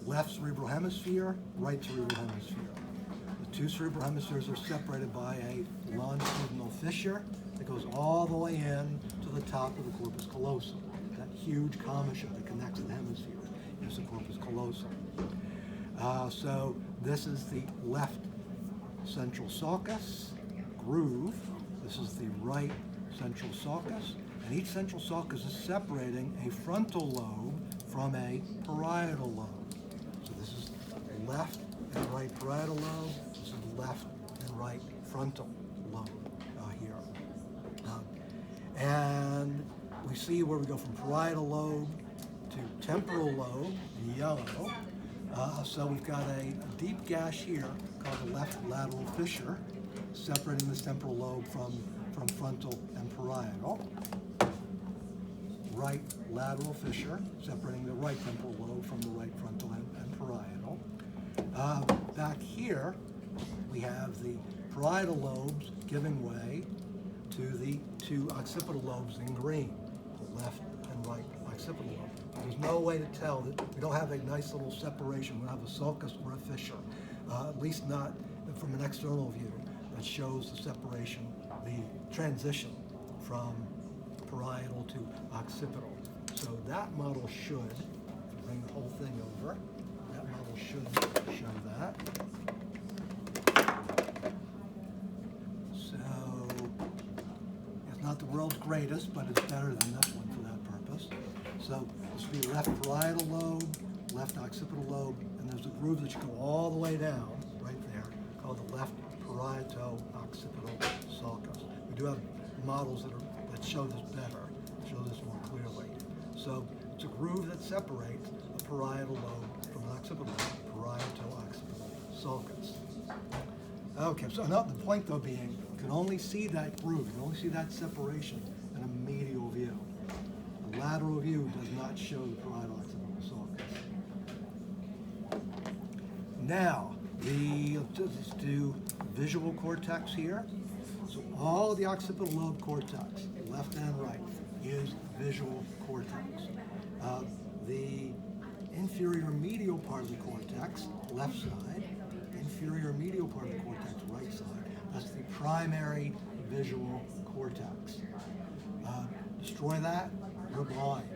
left cerebral hemisphere, right cerebral hemisphere. The two cerebral hemispheres are separated by a longitudinal fissure that goes all the way in to the top of the corpus callosum. That huge commissure that connects the hemispheres is the corpus callosum. So this is the left central sulcus groove. This is the right central sulcus. And each central sulcus is separating a frontal lobe from a parietal lobe. So this is left and right parietal lobe. This is left and right frontal lobe here. And we see where we go from parietal lobe to temporal lobe in yellow. So we've got a deep gash here called the left lateral fissure, separating this temporal lobe from frontal and parietal. Right lateral fissure, separating the right temporal lobe from the right frontal and parietal. Back here, we have the parietal lobes giving way to the two occipital lobes in green, the left and right occipital lobe. There's no way to tell that we don't have a nice little separation. We don't have a sulcus or a fissure, at least not from an external view, that shows the separation, the transition from parietal to occipital. So that model should, bring the whole thing over, that model should show that. So it's not the world's greatest, but it's better than this one for that purpose. So this would be left parietal lobe, left occipital lobe, and there's a groove that should go all the way down, right there, called the left parieto-occipital sulcus. We do have models that show this better, show this more clearly. So it's a groove that separates a parietal lobe from an occipital lobe, parieto-occipital sulcus. Okay, so now the point though being, you can only see that groove, you can only see that separation in a medial view. The lateral view does not show the parieto-occipital sulcus. Now, let's do visual cortex here. So all of the occipital lobe cortex, left and right, is visual cortex. The inferior medial part of the cortex, left side, inferior medial part of the cortex, right side, that's the primary visual cortex. Destroy that, you're blind.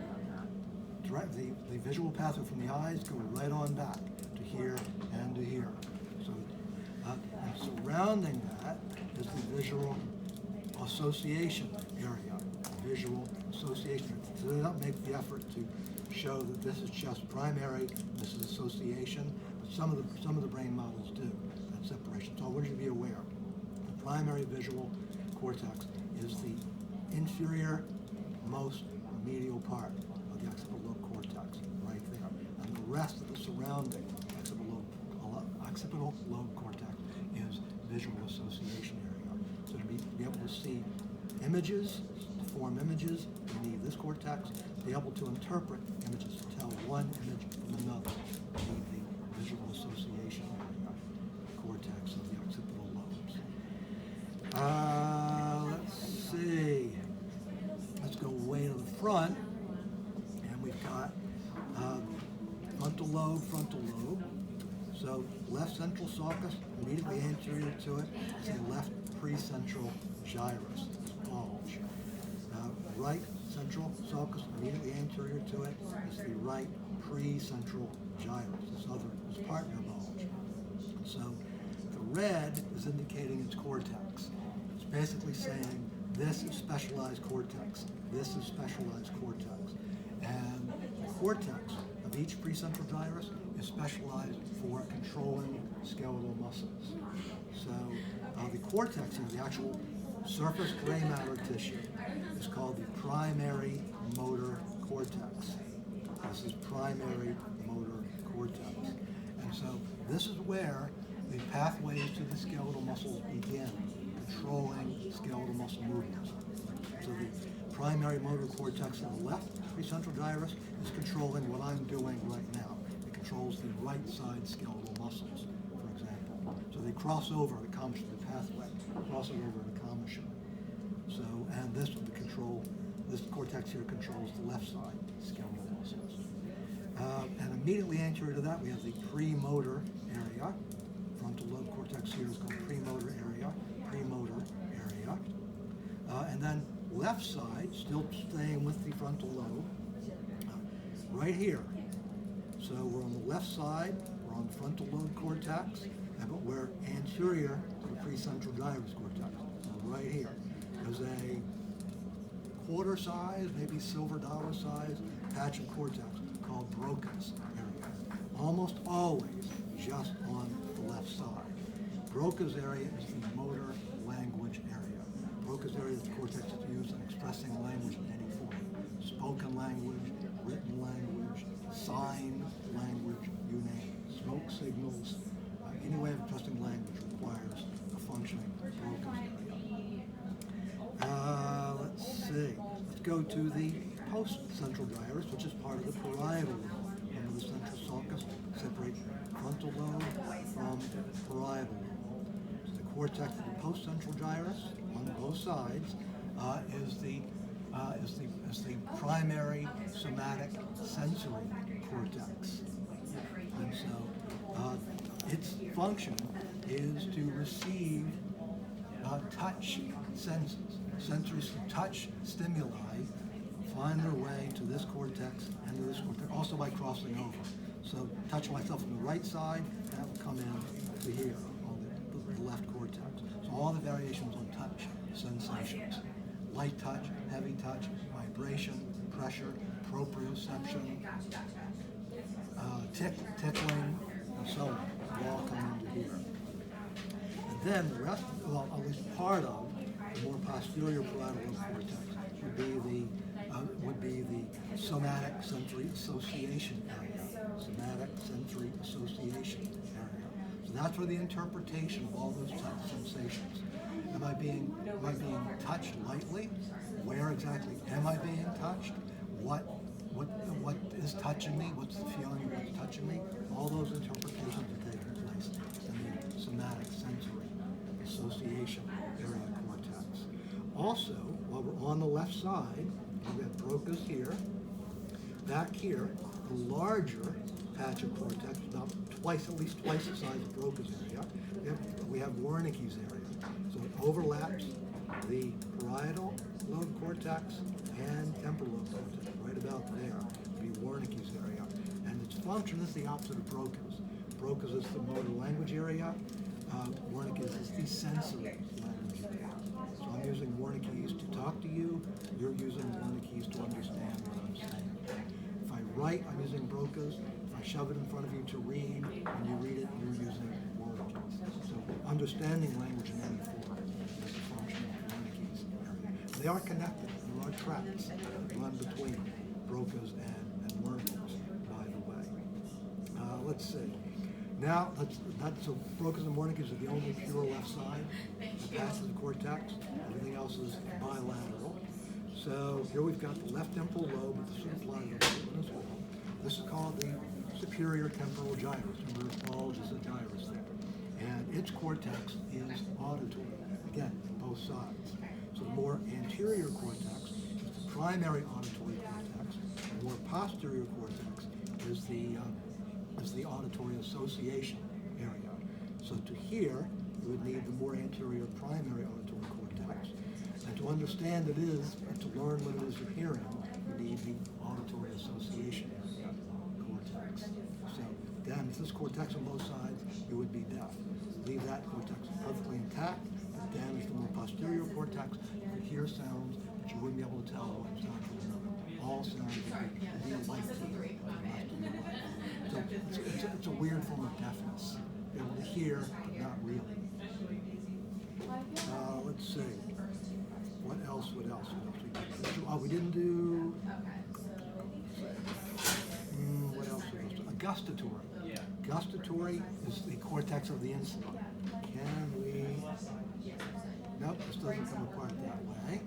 The visual pathway from the eyes go right on back to here and to here. So, and surrounding that is the visual association area. Visual association. So they don't make the effort to show that this is just primary, this is association, but some of the brain models do that separation. So I want you to be aware. The primary visual cortex is the inferior most medial part of the occipital lobe cortex, right there. And the rest of the surrounding occipital lobe cortex is visual association area. So to be able to see images, to form images, you need this cortex. To be able to interpret images, to tell one image from another, you need the visual association area, cortex of the occipital lobes. Let's see. Let's go way to the front, and we've got frontal lobe. So left central sulcus, immediately anterior to it, is a left precentral gyrus, this bulge. Right central sulcus, immediately anterior to it, is the right precentral gyrus, this partner bulge. So the red is indicating its cortex. It's basically saying this is specialized cortex, this is specialized cortex. And the cortex of each precentral gyrus is specialized for controlling skeletal muscles. So the cortex here, the actual surface gray matter tissue, is called the primary motor cortex. This is primary motor cortex. And so this is where the pathways to the skeletal muscles begin, controlling skeletal muscle movements. So the primary motor cortex on the left precentral gyrus is controlling what I'm doing right now. It controls the right side skeletal muscles, for example. So they cross over the commissure, the pathway crosses over the commissure. So, and this cortex here controls the left side skeletal muscles. And immediately anterior to that, we have the premotor area. Frontal lobe cortex here is called premotor area. And then left side, still staying with the frontal lobe, right here. So we're on the left side, we're on the frontal lobe cortex, but we're anterior to the precentral gyrus cortex. So right here. There's a quarter size, maybe silver dollar size patch of cortex called Broca's area. Almost always just on the left side. Broca's area is the motor language area. Broca's area is the cortex that's used in expressing language in any form. Spoken language, written language, sign language, you name it. Smoke signals, any way of expressing language requires a functioning Broca's area. Let's see. Let's go to the postcentral gyrus, which is part of the parietal lobe. Remember the central sulcus separates frontal lobe from parietal lobe. So the cortex of the postcentral gyrus on both sides is the primary somatic sensory cortex. And so its function is to receive touch senses. Sensory touch stimuli find their way to this cortex and to this cortex, also by crossing over. So touch myself on the right side, that will come in to here on the left cortex. So all the variations on touch sensations. Light touch, heavy touch, vibration, pressure, proprioception, tickling, and so on, will all come into here. And then the rest, well, at least part of the more posterior parietal lobe cortex would be the somatic sensory association area. Somatic sensory association area. So that's where the interpretation of all those touch sensations. Am I being touched lightly? Where exactly am I being touched? What is touching me? What's the feeling of what's touching me? All those interpretations are taking place in the somatic sensory association area cortex. Also, while we're on the left side, we have Broca's here. Back here, the larger patch of cortex, about at least twice the size of Broca's area. We have Wernicke's area. So it overlaps the parietal lobe cortex and temporal lobe cortex, right about there. Be Wernicke's area. And its function is the opposite of Broca's. Broca's is the motor language area. Wernicke's is the sensory language area. So I'm using Wernicke's to talk to you. You're using Wernicke's to understand what I'm saying. If I write, I'm using Broca's. If I shove it in front of you to read, when you read it, you're using Wernicke's. So understanding language in any form is the function of Wernicke's area. They are connected. There are tracks run between Broca's and Wernicke's, by the way. Let's see. Now, so Broca's and Wernicke's are the only pure left side that passes the cortex. Everything else is bilateral. So here we've got the left temporal lobe with the supraparietal lobe as well. This is called the superior temporal gyrus. Remember, it's bulge is a gyrus there. And its cortex is auditory. Again, both sides. So the more anterior cortex is the primary auditory cortex. The more posterior cortex is the auditory association area. So to hear, you would need the more anterior primary auditory cortex. And to understand it is, and to learn what it is you're hearing, you need the auditory association area cortex. So damage this cortex on both sides, you would be deaf. Leave that cortex perfectly intact, but damage the more posterior cortex, you could hear sounds, but you wouldn't be able to tell one sound from another. All sounds would be alike to you. So it's a weird form of deafness. You're able to hear, but not really. Let's see. What else? Oh, we didn't do... what else? Gustatory. Gustatory is the cortex of the insula. Can we... Nope, this doesn't come apart that way.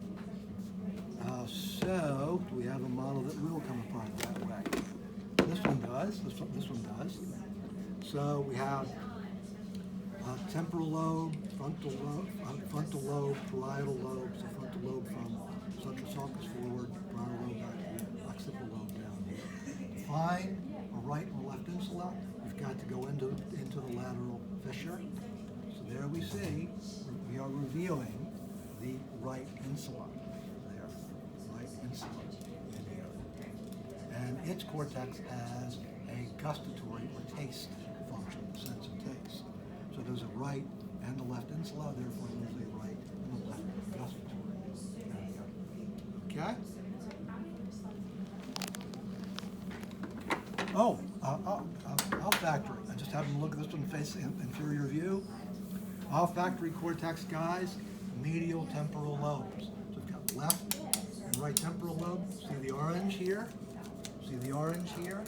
So, do we have a model that will come apart that way? This one does. This one does. So we have temporal lobe, frontal lobe, parietal lobe. So frontal lobe from central sulcus forward, parietal lobe back here, occipital lobe down here. Define right or left insula, we've got to go into the lateral fissure. So there we see, we are reviewing the right insula. There, right insula in here. And its cortex has a gustatory or taste function, sense of taste. So there's a right and the left insula, therefore there's a right and a left gustatory. Okay? Oh, olfactory. I just happened to look at this one face inferior view. Olfactory cortex, guys, medial temporal lobes. So we've got left and right temporal lobe. See the orange here? See the orange here?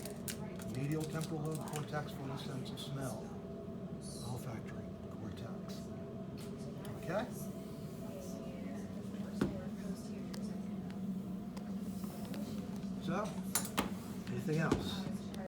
Medial temporal lobe cortex for the sense of smell. Olfactory cortex. Okay? So, anything else?